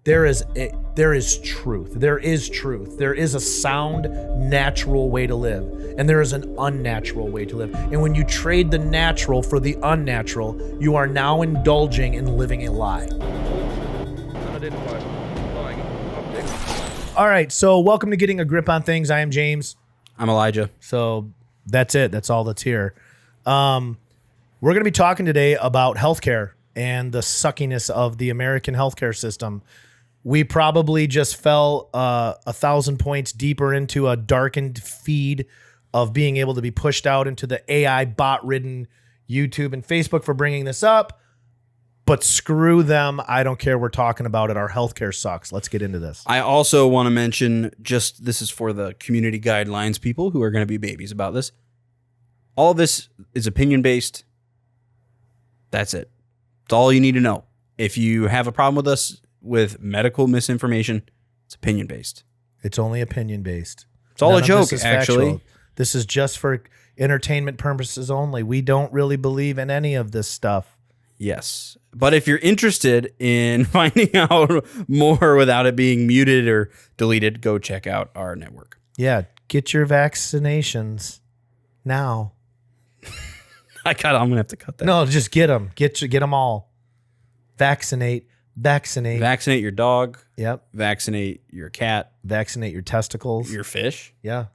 there is truth. There is truth. There is a sound, natural way to live, and there is an unnatural way to live. And when you trade the natural for the unnatural, you are now indulging in living a lie. All right, so welcome to Getting a Grip on Things. I am James. I'm Elijah. So that's it. That's all that's here. We're going to be talking today about healthcare and the suckiness of the American healthcare system. We probably just fell 1,000 points deeper into a darkened feed of being able to be pushed out into the AI bot-ridden YouTube and Facebook for bringing this up. But screw them. I don't care. We're talking about it. Our healthcare sucks. Let's get into this. I also want to mention, this is for the community guidelines people who are going to be babies about this. All of this is opinion-based. That's it. That's all you need to know. If you have a problem with us with medical misinformation, it's opinion-based. It's only opinion-based. It's all a joke, actually. Factual. This is just for entertainment purposes only. We don't really believe in any of this stuff. Yes. But if you're interested in finding out more without it being muted or deleted, go check out our network. Yeah. Get your vaccinations now. I'm going to have to cut that. No, just get them. Get them all. Vaccinate. Vaccinate your dog. Yep. Vaccinate your cat. Vaccinate your testicles. Your fish. Yeah.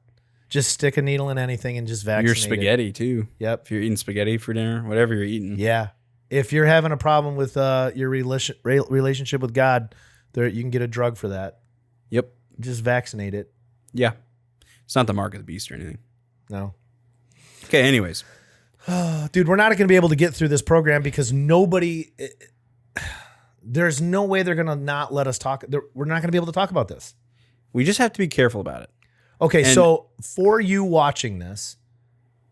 Just stick a needle in anything and just vaccinate your spaghetti, too. Yep. If you're eating spaghetti for dinner, whatever you're eating. Yeah. If you're having a problem with your relationship with God, you can get a drug for that. Yep. Just vaccinate it. Yeah. It's not the mark of the beast or anything. No. Okay, anyways. Dude, we're not going to be able to get through this program because there's no way they're going to not let us talk. We're not going to be able to talk about this. We just have to be careful about it. Okay, so for you watching this,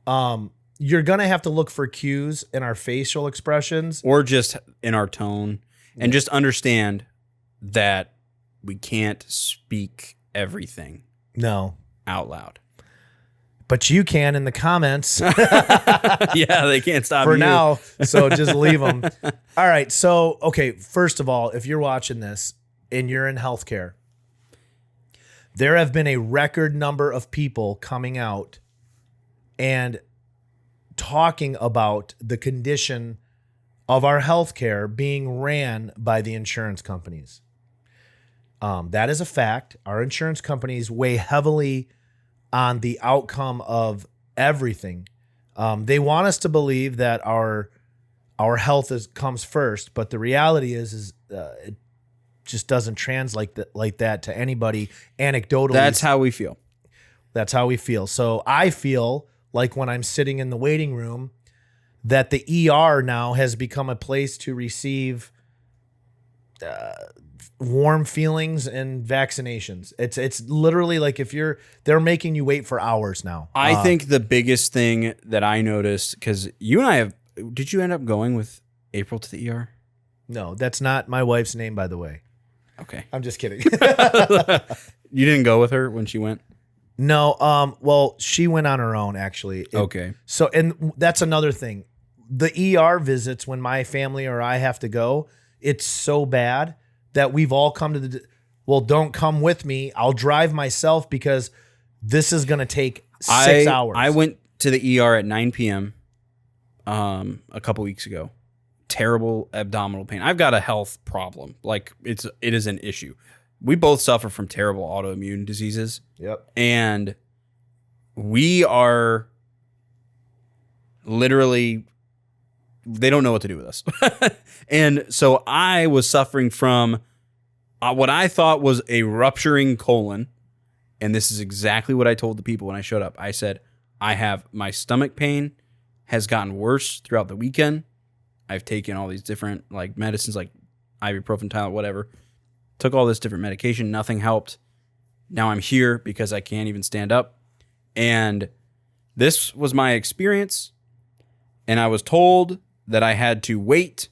you're going to have to look for cues in our facial expressions. Or just in our tone. And just understand that we can't speak everything out loud. But you can in the comments. Yeah, they can't stop for you. now, so just leave them. All right, so, okay, first of all, if you're watching this and you're in healthcare, there have been a record number of people coming out and talking about the condition of our healthcare being ran by the insurance companies. That is a fact. Our insurance companies weigh heavily on the outcome of everything. They want us to believe that our health comes first, but the reality is it just doesn't translate like that to anybody anecdotally. That's how we feel. That's how we feel. So I feel like when I'm sitting in the waiting room that the ER now has become a place to receive warm feelings and vaccinations. It's literally like they're making you wait for hours now. I think the biggest thing that I noticed, because you and I did you end up going with April to the ER? No, that's not my wife's name, by the way. Okay. I'm just kidding. You didn't go with her when she went? No. Well, she went on her own, actually. Okay. So, and that's another thing. The ER visits when my family or I have to go, it's so bad that we've all come to don't come with me. I'll drive myself because this is going to take 6 hours. I went to the ER at 9 p.m. A couple weeks ago. Terrible abdominal pain. I've got a health problem. Like it is an issue. We both suffer from terrible autoimmune diseases. Yep. And we are literally, they don't know what to do with us. And so I was suffering from what I thought was a rupturing colon. And this is exactly what I told the people when I showed up. I said, my stomach pain has gotten worse throughout the weekend. I've taken all these different medicines like ibuprofen, Tylenol, whatever. Took all this different medication. Nothing helped. Now I'm here because I can't even stand up. And this was my experience. And I was told that I had to wait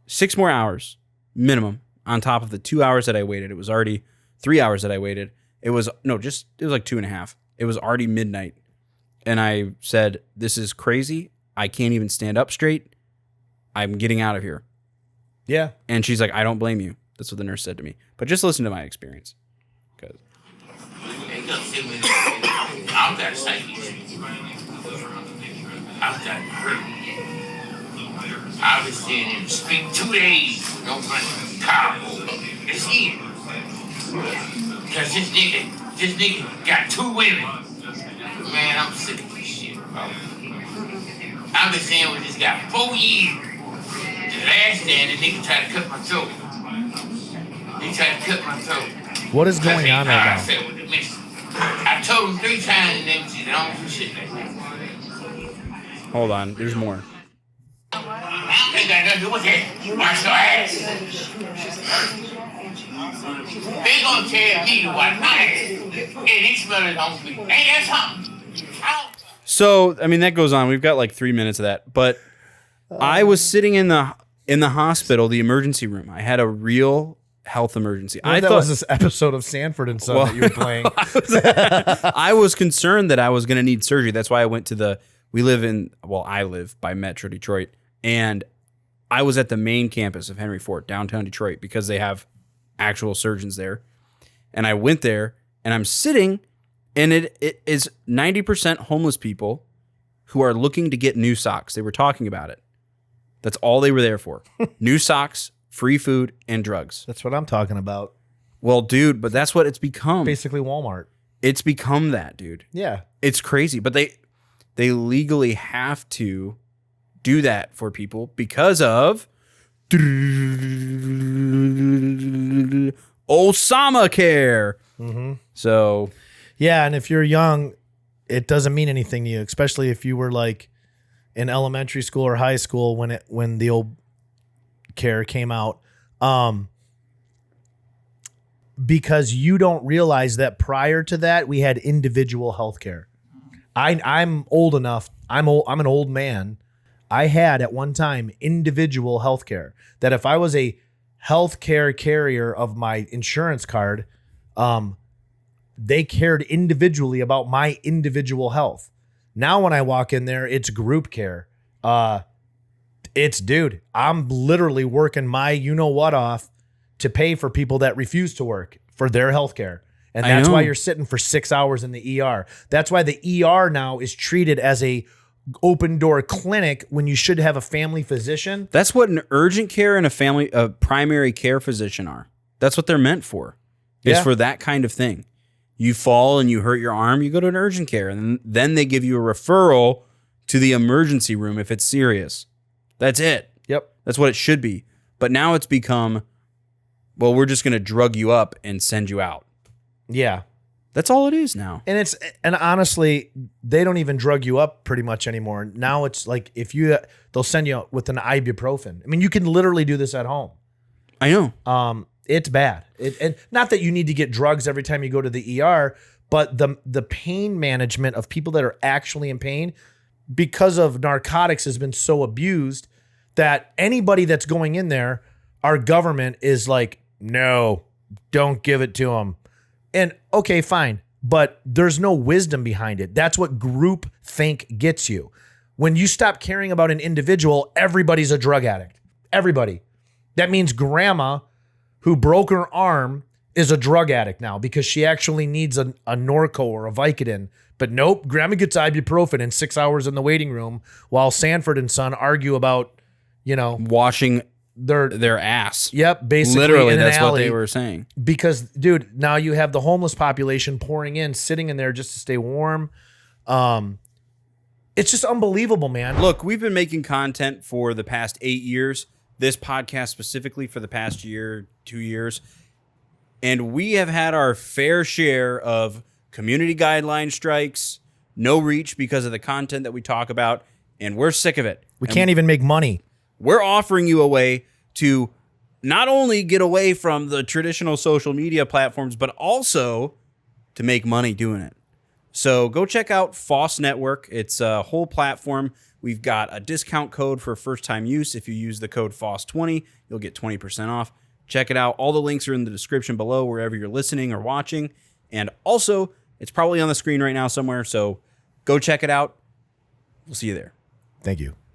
6 more hours minimum on top of the 2 hours that I waited. It was already 3 hours that I waited. It was like 2.5. It was already midnight. And I said, this is crazy. I can't even stand up straight. I'm getting out of here. Yeah. And she's like, I don't blame you. That's what the nurse said to me. But just listen to my experience. Because I've got psychics. I've got hurt. I was staying in the street 2 days with no money. Carbo. It's here. Because this nigga got 2 women. Man, I'm sick of this shit, bro. I've been staying with this guy 4 years. The last day, the nigga tried to cut my throat. He tried to cut my throat. What is going on right now? I told him 3 times and then she don't do shit like that. hold on, there's more. I ain't got nothing to do with that. Wash your ass. They gonna tell me to wash my ass. And these brothers don't be. Ain't that something? So, I mean, that goes on. We've got like 3 minutes of that. But I was sitting in the hospital, the emergency room. I had a real health emergency. I thought that was this episode of Sanford and Son that you were playing. I was concerned that I was going to need surgery. That's why I went to I live by Metro Detroit. And I was at the main campus of Henry Ford, downtown Detroit, because they have actual surgeons there. And I went there and I'm sitting, and it is 90% homeless people who are looking to get new socks. They were talking about it. That's all they were there for. New socks, free food, and drugs. That's what I'm talking about. Well, dude, but that's what it's become. Basically Walmart. It's become that, dude. Yeah. It's crazy. But they legally have to do that for people because of Obamacare. Mm-hmm. So, yeah, and if you're young, it doesn't mean anything to you, especially if you were like in elementary school or high school when the old care came out. Because you don't realize that prior to that, we had individual health care. I'm old enough. I'm an old man. I had at one time individual health care that if I was a health care carrier of my insurance card, they cared individually about my individual health. Now when I walk in there, it's group care. Dude, I'm literally working my you-know-what off to pay for people that refuse to work for their health care. And that's why you're sitting for 6 hours in the ER. That's why the ER now is treated as a open door clinic when you should have a family physician. That's what an urgent care and a primary care physician are. That's what they're meant for. Is for that kind of thing. You fall and you hurt your arm, you go to an urgent care, and then they give you a referral to the emergency room if it's serious. That's it. Yep. That's what it should be. But now it's become, well, we're just going to drug you up and send you out. Yeah. That's all it is now. And honestly, they don't even drug you up pretty much anymore. Now it's like they'll send you with an ibuprofen. I mean, you can literally do this at home. I know. It's bad. And not that you need to get drugs every time you go to the ER, but the pain management of people that are actually in pain because of narcotics has been so abused that anybody that's going in there, our government is like, no, don't give it to them. And okay, fine, but there's no wisdom behind it. That's what group think gets you. When you stop caring about an individual, everybody's a drug addict. Everybody. That means grandma who broke her arm is a drug addict now because she actually needs a Norco or a Vicodin. But nope, grandma gets ibuprofen in 6 hours in the waiting room while Sanford and Son argue about, washing their ass. Yep, basically. Literally, that's what they were saying. Because, dude, now you have the homeless population pouring in, sitting in there just to stay warm. It's just unbelievable, man. Look, we've been making content for the past 8 years. This podcast specifically for the past year, 2 years. And we have had our fair share of community guideline strikes, no reach because of the content that we talk about, and we're sick of it. We can't even make money. We're offering you a way to not only get away from the traditional social media platforms, but also to make money doing it. So go check out PHOS Network. It's a whole platform. We've got a discount code for first-time use. If you use the code PHOS20, you'll get 20% off. Check it out. All the links are in the description below wherever you're listening or watching. And also, it's probably on the screen right now somewhere. So go check it out. We'll see you there. Thank you.